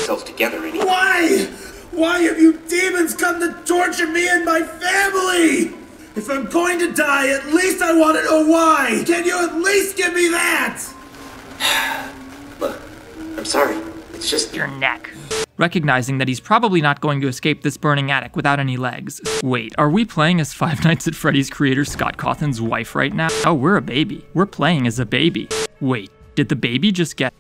yourselves together anymore. Why? Why have you demons come to torture me and my family? If I'm going to die, at least I want to know why. Can you at least give me that? Look, I'm sorry. It's just your neck. Recognizing that he's probably not going to escape this burning attic without any legs. Wait, are we playing as Five Nights at Freddy's creator Scott Cawthon's wife right now? Oh, we're a baby. We're playing as a baby. Wait, did the baby just get...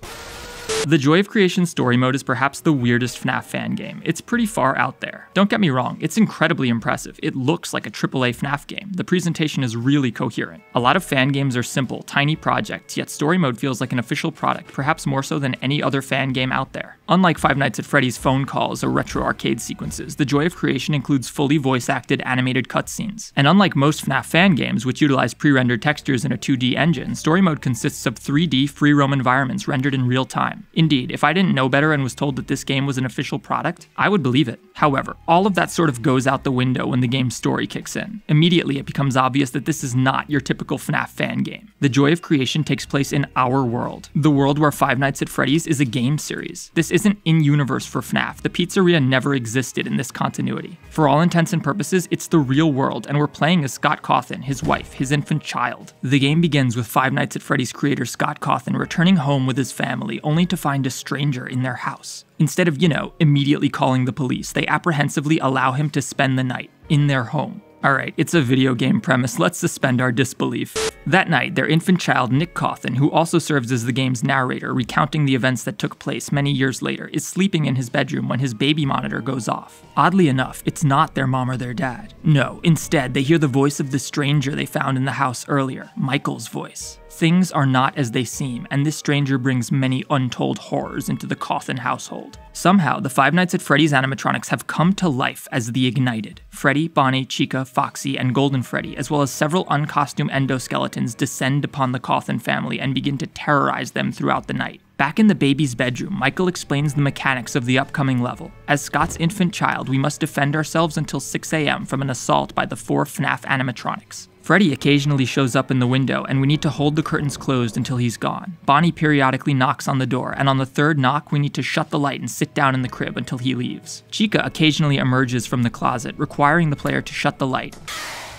The Joy of Creation story mode is perhaps the weirdest FNAF fan game. It's pretty far out there. Don't get me wrong, it's incredibly impressive. It looks like a AAA FNAF game. The presentation is really coherent. A lot of fan games are simple, tiny projects, yet story mode feels like an official product, perhaps more so than any other fan game out there. Unlike Five Nights at Freddy's phone calls or retro arcade sequences, The Joy of Creation includes fully voice-acted animated cutscenes. And unlike most FNAF fan games, which utilize pre-rendered textures in a 2D engine, story mode consists of 3D free-roam environments rendered in real time. Indeed, if I didn't know better and was told that this game was an official product, I would believe it. However, all of that sort of goes out the window when the game's story kicks in. Immediately, it becomes obvious that this is not your typical FNAF fan game. The Joy of Creation takes place in our world, the world where Five Nights at Freddy's is a game series. This isn't in-universe for FNAF. The pizzeria never existed in this continuity. For all intents and purposes, it's the real world, and we're playing as Scott Cawthon, his wife, his infant child. The game begins with Five Nights at Freddy's creator Scott Cawthon returning home with his family, only to find a stranger in their house. Instead of, immediately calling the police, they apprehensively allow him to spend the night in their home. Alright, it's a video game premise, let's suspend our disbelief. That night, their infant child, Nick Cawthon, who also serves as the game's narrator, recounting the events that took place many years later, is sleeping in his bedroom when his baby monitor goes off. Oddly enough, it's not their mom or their dad. No, instead, they hear the voice of the stranger they found in the house earlier, Michael's voice. Things are not as they seem, and this stranger brings many untold horrors into the Cawthon household. Somehow, the Five Nights at Freddy's animatronics have come to life as the Ignited. Freddy, Bonnie, Chica, Foxy, and Golden Freddy, as well as several uncostumed endoskeletons, descend upon the Cawthon family and begin to terrorize them throughout the night. Back in the baby's bedroom, Michael explains the mechanics of the upcoming level. As Scott's infant child, we must defend ourselves until 6 AM from an assault by the 4 FNAF animatronics. Freddy occasionally shows up in the window, and we need to hold the curtains closed until he's gone. Bonnie periodically knocks on the door, and on the 3rd knock, we need to shut the light and sit down in the crib until he leaves. Chica occasionally emerges from the closet, requiring the player to shut the light.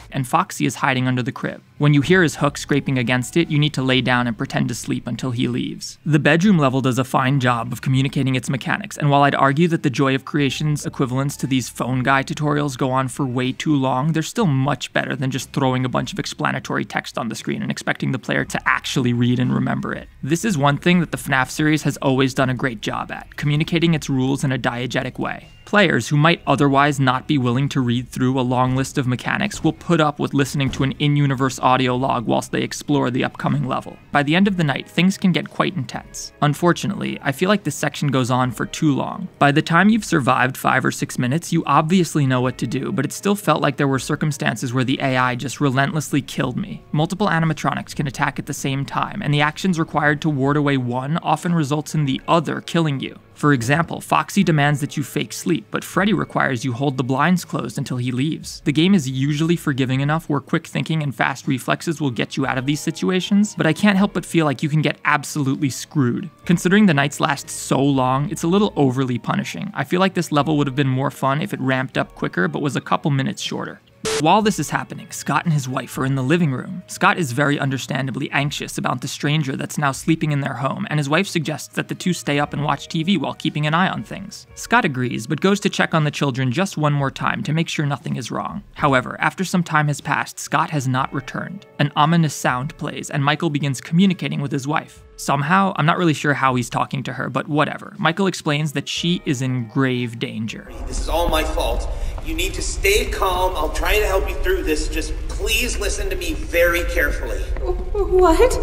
And Foxy is hiding under the crib. When you hear his hook scraping against it, you need to lay down and pretend to sleep until he leaves. The bedroom level does a fine job of communicating its mechanics, and while I'd argue that the Joy of Creation's equivalents to these phone guy tutorials go on for way too long, they're still much better than just throwing a bunch of explanatory text on the screen and expecting the player to actually read and remember it. This is one thing that the FNAF series has always done a great job at, communicating its rules in a diegetic way. Players who might otherwise not be willing to read through a long list of mechanics will put up with listening to an in-universe audio log whilst they explore the upcoming level. By the end of the night, things can get quite intense. Unfortunately, I feel like this section goes on for too long. By the time you've survived 5 or 6 minutes, you obviously know what to do, but it still felt like there were circumstances where the AI just relentlessly killed me. Multiple animatronics can attack at the same time, and the actions required to ward away one often results in the other killing you. For example, Foxy demands that you fake sleep, but Freddy requires you hold the blinds closed until he leaves. The game is usually forgiving enough where quick thinking and fast reflexes will get you out of these situations, but I can't help but feel like you can get absolutely screwed. Considering the nights last so long, it's a little overly punishing. I feel like this level would have been more fun if it ramped up quicker, but was a couple minutes shorter. While this is happening, Scott and his wife are in the living room. Scott is very understandably anxious about the stranger that's now sleeping in their home, and his wife suggests that the two stay up and watch TV while keeping an eye on things. Scott agrees, but goes to check on the children just one more time to make sure nothing is wrong. However, after some time has passed, Scott has not returned. An ominous sound plays, and Michael begins communicating with his wife. Somehow, I'm not really sure how he's talking to her, but whatever. Michael explains that she is in grave danger. This is all my fault. You need to stay calm. I'll try to help you through this. Just please listen to me very carefully. What?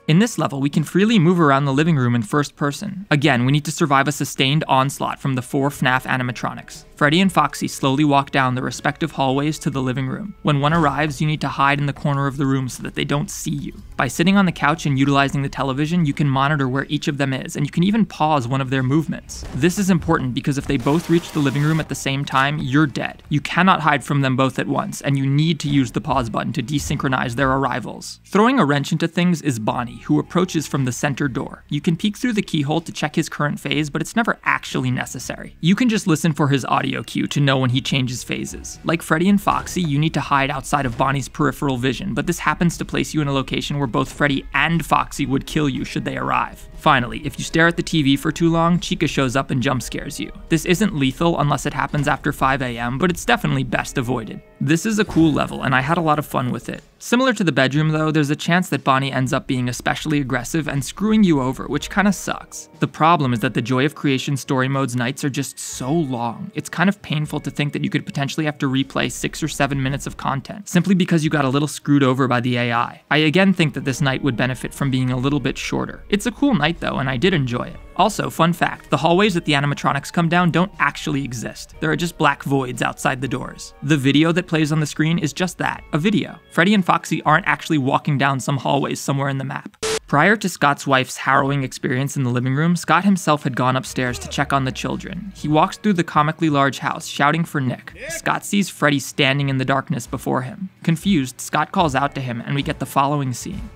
In this level, we can freely move around the living room in first person. Again, we need to survive a sustained onslaught from the 4 FNAF animatronics. Freddy and Foxy slowly walk down the respective hallways to the living room. When one arrives, you need to hide in the corner of the room so that they don't see you. By sitting on the couch and utilizing the television, you can monitor where each of them is, and you can even pause one of their movements. This is important because if they both reach the living room at the same time, you're dead. You cannot hide from them both at once, and you need to use the pause button to desynchronize their arrivals. Throwing a wrench into things is Bonnie, Bonnie, who approaches from the center door. You can peek through the keyhole to check his current phase, but it's never actually necessary. You can just listen for his audio cue to know when he changes phases. Like Freddy and Foxy, you need to hide outside of Bonnie's peripheral vision, but this happens to place you in a location where both Freddy and Foxy would kill you should they arrive. Finally, if you stare at the TV for too long, Chica shows up and jump scares you. This isn't lethal unless it happens after 5 AM, but it's definitely best avoided. This is a cool level, and I had a lot of fun with it. Similar to the bedroom though, there's a chance that Bonnie ends up being especially aggressive and screwing you over, which kinda sucks. The problem is that the Joy of Creation story mode's nights are just so long. It's kind of painful to think that you could potentially have to replay 6 or 7 minutes of content, simply because you got a little screwed over by the AI. I again think that this night would benefit from being a little bit shorter. It's a cool night though, and I did enjoy it. Also, fun fact, the hallways that the animatronics come down don't actually exist. There are just black voids outside the doors. The video that plays on the screen is just that, a video. Freddy and Foxy aren't actually walking down some hallways somewhere in the map. Prior to Scott's wife's harrowing experience in the living room, Scott himself had gone upstairs to check on the children. He walks through the comically large house, shouting for Nick. Scott sees Freddy standing in the darkness before him. Confused, Scott calls out to him, and we get the following scene.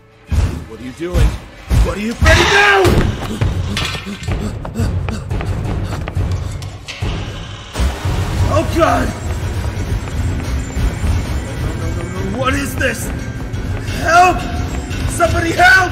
What are you doing? What are you Freddy do? Oh God! No. What is this? Help! Somebody help!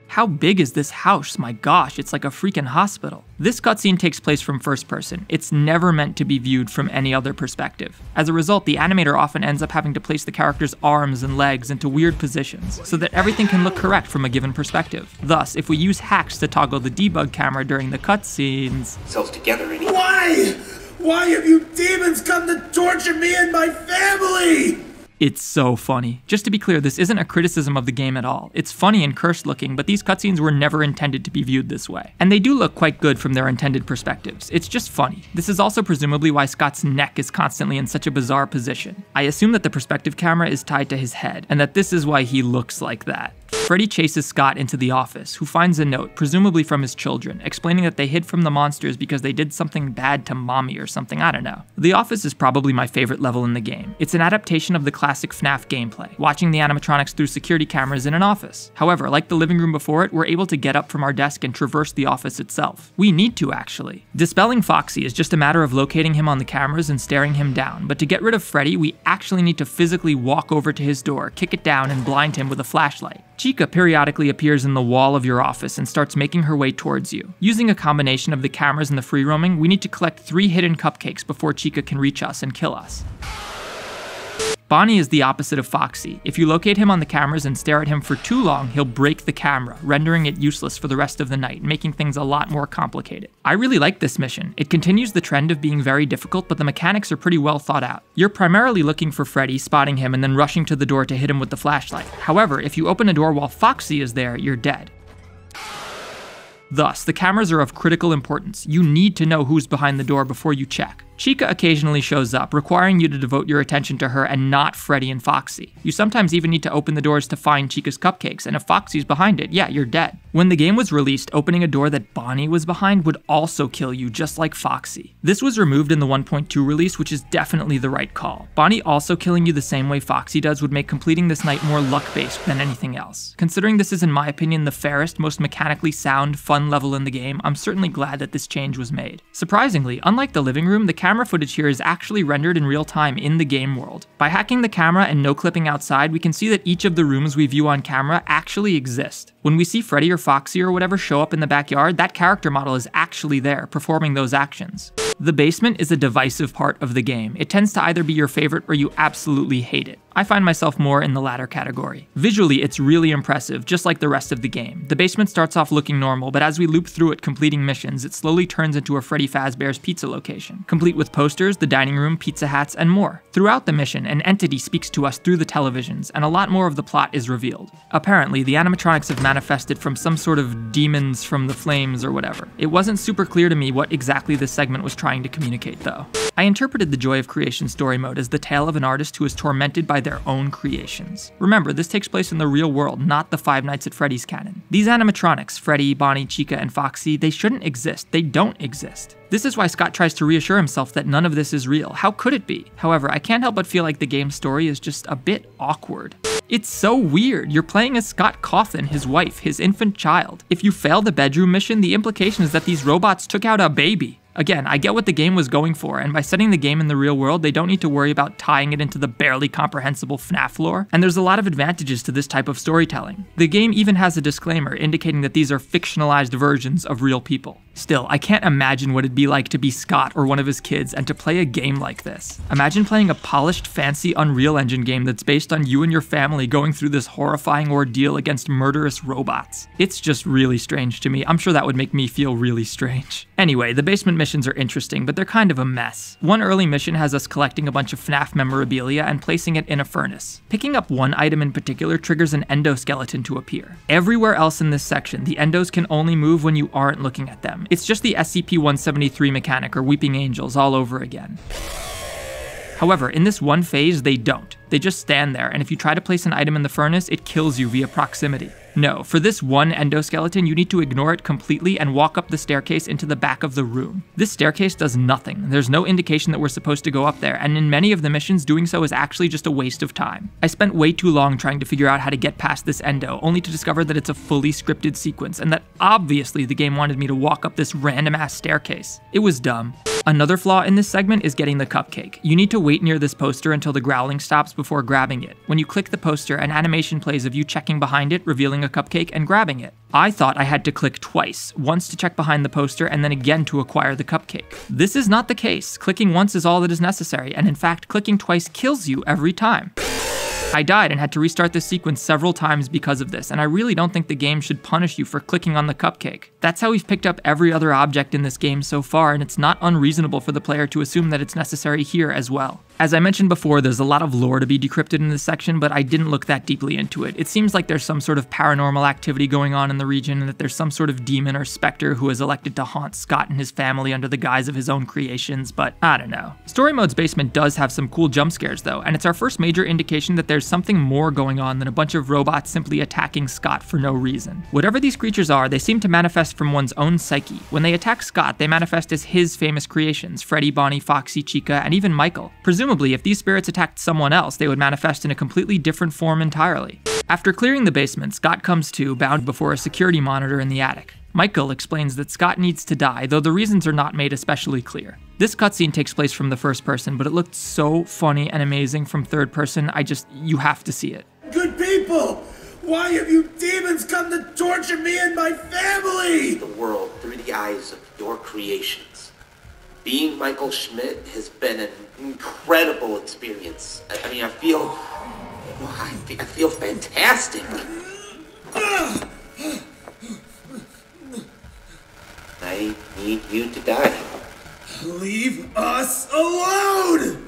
How big is this house? My gosh, it's like a freaking hospital. This cutscene takes place from first person. It's never meant to be viewed from any other perspective. As a result, the animator often ends up having to place the character's arms and legs into weird positions so that everything can look correct from a given perspective. Thus, if we use hacks to toggle the debug camera during the cutscenes... Cells together anyway. Why? Why have you demons come to torture me and my family? It's so funny. Just to be clear, this isn't a criticism of the game at all. It's funny and cursed looking, but these cutscenes were never intended to be viewed this way. And they do look quite good from their intended perspectives. It's just funny. This is also presumably why Scott's neck is constantly in such a bizarre position. I assume that the perspective camera is tied to his head, and that this is why he looks like that. Freddy chases Scott into the office, who finds a note, presumably from his children, explaining that they hid from the monsters because they did something bad to mommy or something, I don't know. The office is probably my favorite level in the game. It's an adaptation of the classic FNAF gameplay, watching the animatronics through security cameras in an office. However, like the living room before it, we're able to get up from our desk and traverse the office itself. We need to, actually. Dispelling Foxy is just a matter of locating him on the cameras and staring him down, but to get rid of Freddy, we actually need to physically walk over to his door, kick it down, and blind him with a flashlight. Chica periodically appears in the wall of your office and starts making her way towards you. Using a combination of the cameras and the free roaming, we need to collect 3 hidden cupcakes before Chica can reach us and kill us. Bonnie is the opposite of Foxy. If you locate him on the cameras and stare at him for too long, he'll break the camera, rendering it useless for the rest of the night, making things a lot more complicated. I really like this mission. It continues the trend of being very difficult, but the mechanics are pretty well thought out. You're primarily looking for Freddy, spotting him, and then rushing to the door to hit him with the flashlight. However, if you open a door while Foxy is there, you're dead. Thus, the cameras are of critical importance. You need to know who's behind the door before you check. Chica occasionally shows up, requiring you to devote your attention to her and not Freddy and Foxy. You sometimes even need to open the doors to find Chica's cupcakes, and if Foxy's behind it, yeah, you're dead. When the game was released, opening a door that Bonnie was behind would also kill you, just like Foxy. This was removed in the 1.2 release, which is definitely the right call. Bonnie also killing you the same way Foxy does would make completing this night more luck-based than anything else. Considering this is, in my opinion, the fairest, most mechanically sound, fun level in the game, I'm certainly glad that this change was made. Surprisingly, unlike the living room, the camera footage here is actually rendered in real time in the game world. By hacking the camera and no clipping outside, we can see that each of the rooms we view on camera actually exist. When we see Freddy or Foxy or whatever show up in the backyard, that character model is actually there, performing those actions. The basement is a divisive part of the game. It tends to either be your favorite or you absolutely hate it. I find myself more in the latter category. Visually, it's really impressive, just like the rest of the game. The basement starts off looking normal, but as we loop through it completing missions, it slowly turns into a Freddy Fazbear's Pizza location, complete with posters, the dining room, pizza hats, and more. Throughout the mission, an entity speaks to us through the televisions, and a lot more of the plot is revealed. Apparently, the animatronics have manifested from some sort of demons from the flames or whatever. It wasn't super clear to me what exactly this segment was trying to communicate, though. I interpreted the Joy of Creation story mode as the tale of an artist who is tormented by their own creations. Remember, this takes place in the real world, not the Five Nights at Freddy's canon. These animatronics, Freddy, Bonnie, Chica, and Foxy, they shouldn't exist. They don't exist. This is why Scott tries to reassure himself that none of this is real. How could it be? However, I can't help but feel like the game's story is just a bit awkward. It's so weird. You're playing as Scott Cawthon, his wife, his infant child. If you fail the bedroom mission, the implication is that these robots took out a baby. Again, I get what the game was going for, and by setting the game in the real world, they don't need to worry about tying it into the barely comprehensible FNAF lore, and there's a lot of advantages to this type of storytelling. The game even has a disclaimer indicating that these are fictionalized versions of real people. Still, I can't imagine what it'd be like to be Scott or one of his kids and to play a game like this. Imagine playing a polished, fancy Unreal Engine game that's based on you and your family going through this horrifying ordeal against murderous robots. It's just really strange to me. I'm sure that would make me feel really strange. Anyway, the basement missions are interesting, but they're kind of a mess. One early mission has us collecting a bunch of FNAF memorabilia and placing it in a furnace. Picking up one item in particular triggers an endoskeleton to appear. Everywhere else in this section, the endos can only move when you aren't looking at them. It's just the SCP-173 mechanic or Weeping Angels all over again. However, in this one phase, they don't. They just stand there, and if you try to place an item in the furnace, it kills you via proximity. No, for this one endoskeleton, you need to ignore it completely and walk up the staircase into the back of the room. This staircase does nothing. There's no indication that we're supposed to go up there, and in many of the missions, doing so is actually just a waste of time. I spent way too long trying to figure out how to get past this endo, only to discover that it's a fully scripted sequence, and that obviously the game wanted me to walk up this random-ass staircase. It was dumb. Another flaw in this segment is getting the cupcake. You need to wait near this poster until the growling stops before grabbing it. When you click the poster, an animation plays of you checking behind it, revealing a cupcake, and grabbing it. I thought I had to click twice, once to check behind the poster and then again to acquire the cupcake. This is not the case. Clicking once is all that is necessary, and in fact, clicking twice kills you every time. I died and had to restart this sequence several times because of this, and I really don't think the game should punish you for clicking on the cupcake. That's how we've picked up every other object in this game so far, and it's not unreasonable for the player to assume that it's necessary here as well. As I mentioned before, there's a lot of lore to be decrypted in this section, but I didn't look that deeply into it. It seems like there's some sort of paranormal activity going on in the region, and that there's some sort of demon or specter who has elected to haunt Scott and his family under the guise of his own creations, but I don't know. Story Mode's basement does have some cool jump scares though, and it's our first major indication that there's something more going on than a bunch of robots simply attacking Scott for no reason. Whatever these creatures are, they seem to manifest from one's own psyche. When they attack Scott, they manifest as his famous creations, Freddy, Bonnie, Foxy, Chica, and even Michael. Presumably, if these spirits attacked someone else, they would manifest in a completely different form entirely. After clearing the basement, Scott comes to, bound before a security monitor in the attic. Michael explains that Scott needs to die, though the reasons are not made especially clear. This cutscene takes place from the first person, but it looked so funny and amazing from third person, you have to see it. Good people! Why have you demons come to torture me and my family? The world through the eyes of your creations. Being Michael Schmidt has been an incredible experience. I mean, I feel fantastic. I need you to die. Leave us alone!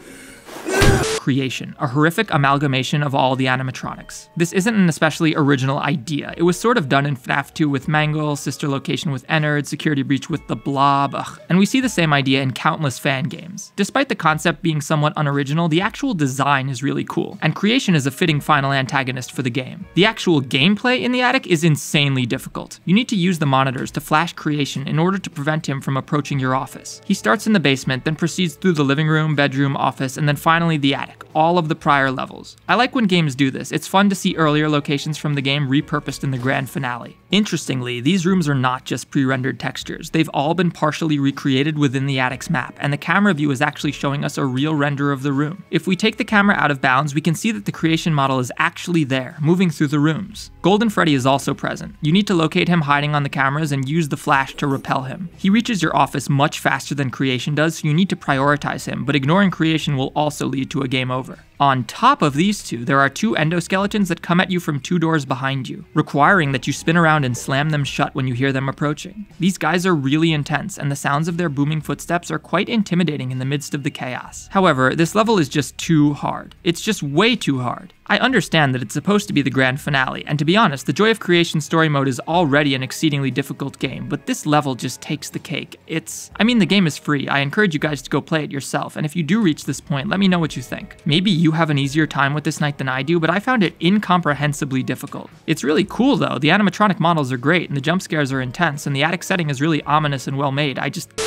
Creation, a horrific amalgamation of all the animatronics. This isn't an especially original idea. It was sort of done in FNAF 2 with Mangle, Sister Location with Ennard, Security Breach with The Blob, and we see the same idea in countless fan games. Despite the concept being somewhat unoriginal, the actual design is really cool, and Creation is a fitting final antagonist for the game. The actual gameplay in the attic is insanely difficult. You need to use the monitors to flash Creation in order to prevent him from approaching your office. He starts in the basement, then proceeds through the living room, bedroom, office, and then finally the attic, all of the prior levels. I like when games do this. It's fun to see earlier locations from the game repurposed in the grand finale. Interestingly, these rooms are not just pre-rendered textures. They've all been partially recreated within the attic's map, and the camera view is actually showing us a real render of the room. If we take the camera out of bounds, we can see that the Creation model is actually there, moving through the rooms. Golden Freddy is also present. You need to locate him hiding on the cameras and use the flash to repel him. He reaches your office much faster than Creation does, so you need to prioritize him, but ignoring Creation will also lead to a game over. On top of these two, there are two endoskeletons that come at you from two doors behind you, requiring that you spin around and slam them shut when you hear them approaching. These guys are really intense, and the sounds of their booming footsteps are quite intimidating in the midst of the chaos. However, this level is just too hard. It's just way too hard. I understand that it's supposed to be the grand finale, and to be honest, the Joy of Creation story mode is already an exceedingly difficult game, but this level just takes the cake. The game is free. I encourage you guys to go play it yourself, and if you do reach this point, let me know what you think. Maybe you have an easier time with this night than I do, but I found it incomprehensibly difficult. It's really cool though. The animatronic models are great, and the jump scares are intense, and the attic setting is really ominous and well made.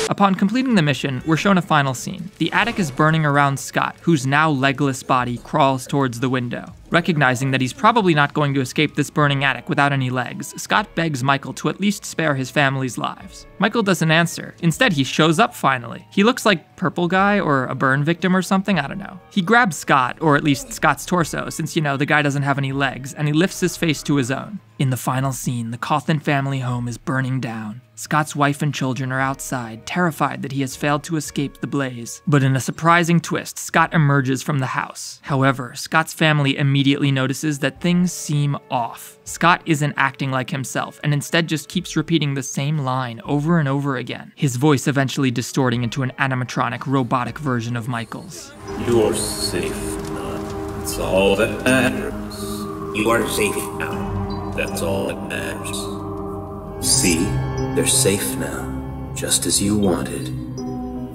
Upon completing the mission, we're shown a final scene. The attic is burning around Scott, whose now legless body crawls towards the window. torso. Recognizing that he's probably not going to escape this burning attic without any legs, Scott begs Michael to at least spare his family's lives. Michael doesn't answer. Instead, he shows up finally. He looks like Purple Guy or a burn victim or something, I don't know. He grabs Scott, or at least Scott's torso, since, you know, the guy doesn't have any legs, and he lifts his face to his own. In the final scene, the Cawthon family home is burning down. Scott's wife and children are outside, terrified that he has failed to escape the blaze. But in a surprising twist, Scott emerges from the house. However, Scott's family immediately notices that things seem off. Scott isn't acting like himself, and instead just keeps repeating the same line over and over again, his voice eventually distorting into an animatronic, robotic version of Michael's. You're safe now. That's all that matters. You are safe now. That's all that matters. See? They're safe now, just as you wanted.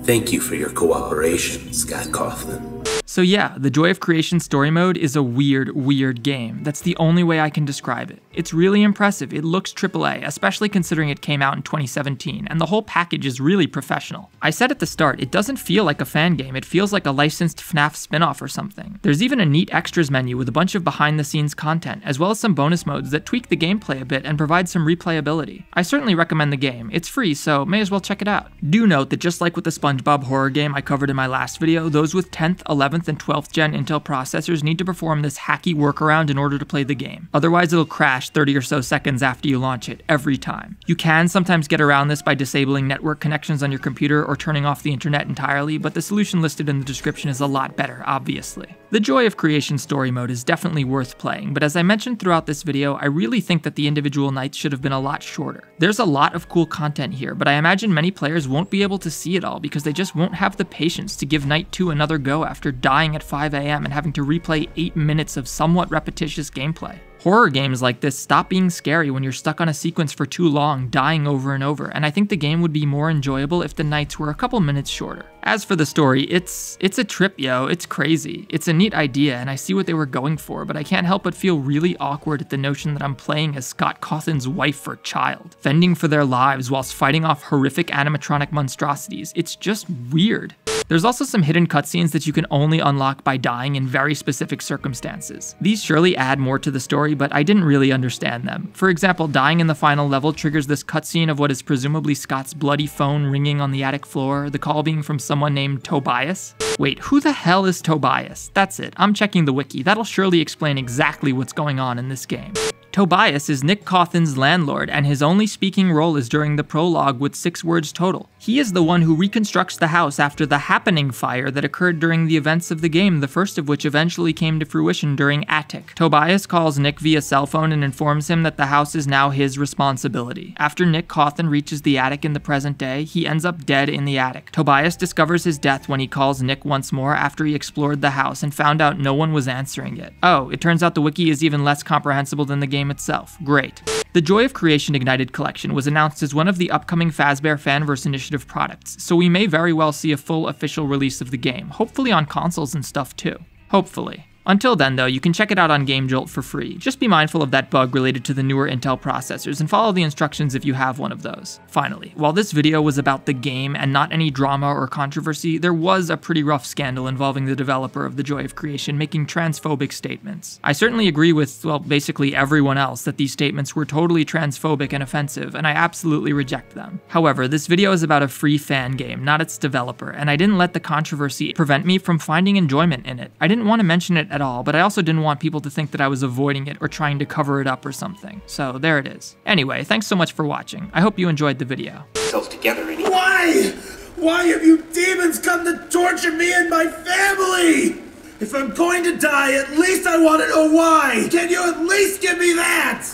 Thank you for your cooperation, Scott Cawthon. So yeah, the Joy of Creation story mode is a weird game. That's the only way I can describe it. It's really impressive. It looks AAA, especially considering it came out in 2017, and the whole package is really professional. I said at the start, it doesn't feel like a fan game. It feels like a licensed FNAF spin-off or something. There's even a neat extras menu with a bunch of behind-the-scenes content, as well as some bonus modes that tweak the gameplay a bit and provide some replayability. I certainly recommend the game. It's free, so may as well check it out. Do note that just like with the SpongeBob horror game I covered in my last video, those with 10th, 11th, and 12th gen Intel processors need to perform this hacky workaround in order to play the game. Otherwise it'll crash 30 or so seconds after you launch it, every time. You can sometimes get around this by disabling network connections on your computer or turning off the internet entirely, but the solution listed in the description is a lot better, obviously. The Joy of Creation story mode is definitely worth playing, but as I mentioned throughout this video, I really think that the individual nights should have been a lot shorter. There's a lot of cool content here, but I imagine many players won't be able to see it all because they just won't have the patience to give Night 2 another go after dying at 5 AM and having to replay 8 minutes of somewhat repetitious gameplay. Horror games like this stop being scary when you're stuck on a sequence for too long, dying over and over, and I think the game would be more enjoyable if the nights were a couple minutes shorter. As for the story, it's a trip, yo. It's crazy. It's a neat idea, and I see what they were going for, but I can't help but feel really awkward at the notion that I'm playing as Scott Cawthon's wife or child, fending for their lives whilst fighting off horrific animatronic monstrosities. It's just weird. There's also some hidden cutscenes that you can only unlock by dying in very specific circumstances. These surely add more to the story, but I didn't really understand them. For example, dying in the final level triggers this cutscene of what is presumably Scott's bloody phone ringing on the attic floor, the call being from someone named Tobias. Wait, who the hell is Tobias? That's it, I'm checking the wiki. That'll surely explain exactly what's going on in this game. Tobias is Nick Cawthon's landlord, and his only speaking role is during the prologue with 6 words total. He is the one who reconstructs the house after the Happening fire that occurred during the events of the game, the first of which eventually came to fruition during Attic. Tobias calls Nick via cell phone and informs him that the house is now his responsibility. After Nick Cawthon reaches the attic in the present day, he ends up dead in the attic. Tobias discovers his death when he calls Nick once more after he explored the house and found out no one was answering it. Oh, it turns out the wiki is even less comprehensible than the game itself. Great. The Joy of Creation Ignited Collection was announced as one of the upcoming Fazbear Fanverse Initiative products, so we may very well see a full official release of the game, hopefully on consoles and stuff too. Hopefully. Until then though, you can check it out on GameJolt for free. Just be mindful of that bug related to the newer Intel processors and follow the instructions if you have one of those. Finally, while this video was about the game and not any drama or controversy, there was a pretty rough scandal involving the developer of The Joy of Creation making transphobic statements. I certainly agree with, well, basically everyone else that these statements were totally transphobic and offensive, and I absolutely reject them. However, this video is about a free fan game, not its developer, and I didn't let the controversy prevent me from finding enjoyment in it. I didn't want to mention it at all, but I also didn't want people to think that I was avoiding it or trying to cover it up or something. So there it is. Anyway, thanks so much for watching. I hope you enjoyed the video. Together anymore. Why? Why have you demons come to torture me and my family? If I'm going to die, at least I want to know why. Can you at least give me that?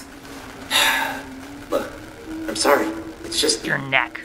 Look, I'm sorry. It's just Your neck.